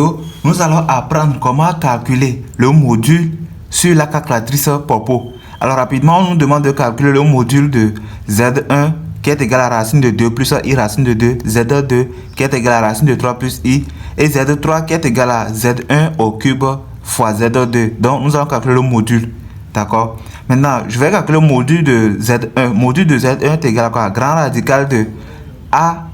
vidéo, nous allons apprendre comment calculer le module sur la calculatrice Popo. Alors rapidement, on nous demande de calculer le module de Z1 qui est égal à la racine de 2 plus I racine de 2, Z2 qui est égal à la racine de 3 plus I, et Z3 qui est égal à Z1 au cube fois Z2. Donc nous allons calculer le module. D'accord. Maintenant, je vais calculer le module de Z1. Module de Z1 est égal à quoi? Grand radical de A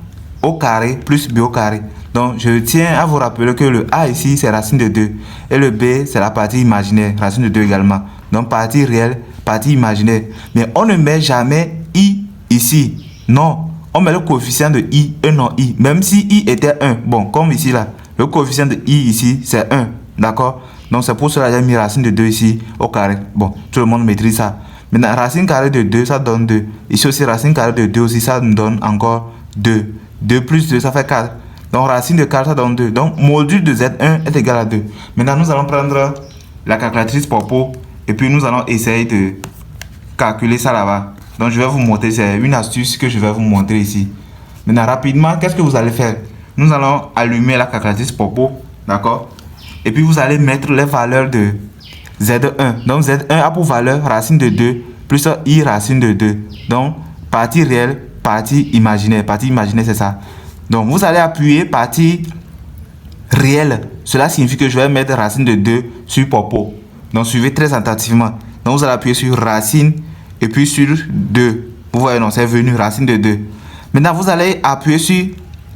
au carré plus B au carré. Donc, je tiens à vous rappeler que le A ici, c'est racine de 2. Et le B, c'est la partie imaginaire, racine de 2 également. Donc, partie réelle, partie imaginaire. Mais on ne met jamais I ici. Non, on met le coefficient de I et non I. Même si I était 1. Bon, comme ici, là, le coefficient de I ici, c'est 1. D'accord? Donc, c'est pour cela que j'ai mis racine de 2 ici au carré. Bon, tout le monde maîtrise ça. Maintenant, racine carrée de 2, ça donne 2. Ici aussi, racine carrée de 2 aussi, ça nous donne encore 2. 2 plus 2, ça fait 4. Donc, racine de 4, ça donne 2. Donc, module de Z1 est égal à 2. Maintenant, nous allons prendre la calculatrice Popo et puis nous allons essayer de calculer ça là-bas. Donc, je vais vous montrer. C'est une astuce que je vais vous montrer ici. Maintenant, rapidement, qu'est-ce que vous allez faire? Nous allons allumer la calculatrice Popo. D'accord? Et puis, vous allez mettre les valeurs de Z1. Donc, Z1 a pour valeur racine de 2 plus I racine de 2. Donc, partie réelle, partie imaginaire. Partie imaginaire, c'est ça. Donc, vous allez appuyer partie réelle. Cela signifie que je vais mettre racine de 2 sur Popo. Donc, suivez très attentivement. Donc, vous allez appuyer sur racine et puis sur 2. Vous voyez, non, c'est venu, racine de 2. Maintenant, vous allez appuyer sur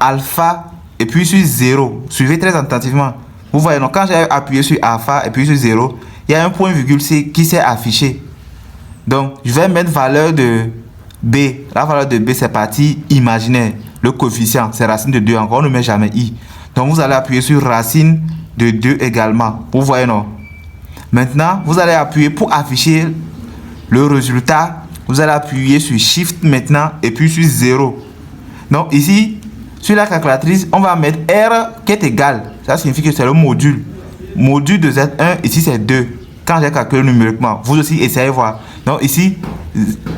alpha et puis sur 0. Suivez très attentivement. Vous voyez, non, quand j'ai appuyé sur alpha et puis sur 0, il y a un point virgule C qui s'est affiché. Donc, je vais mettre valeur de B. La valeur de B, c'est partie imaginaire. Le coefficient, c'est racine de 2 encore, on ne met jamais I. Donc, vous allez appuyer sur racine de 2 également. Vous voyez, non? Maintenant, vous allez appuyer pour afficher le résultat. Vous allez appuyer sur Shift maintenant et puis sur 0. Donc, ici, sur la calculatrice, on va mettre R qui est égal. Ça signifie que c'est le module. Module de Z1, ici, c'est 2. Quand j'ai calculé numériquement, vous aussi, essayez de voir. Donc, ici,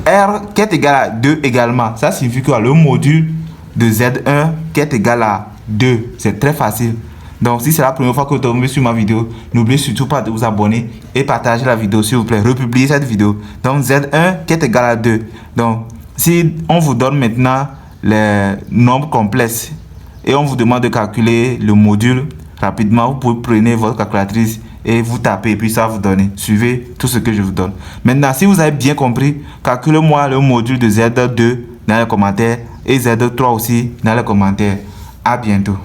R qui est égal à 2 également. Ça signifie que le module de Z1 qui est égal à 2. C'est très facile. Donc, si c'est la première fois que vous tombez sur ma vidéo, n'oubliez surtout pas de vous abonner et partager la vidéo, s'il vous plaît. Republiez cette vidéo. Donc, Z1 qui est égal à 2. Donc, si on vous donne maintenant les nombres complexes et on vous demande de calculer le module rapidement, vous pouvez prendre votre calculatrice et vous tapez et puis ça va vous donner. Suivez tout ce que je vous donne. Maintenant, si vous avez bien compris, calculez-moi le module de Z2 dans les commentaires et Z3 aussi dans les commentaires. À bientôt.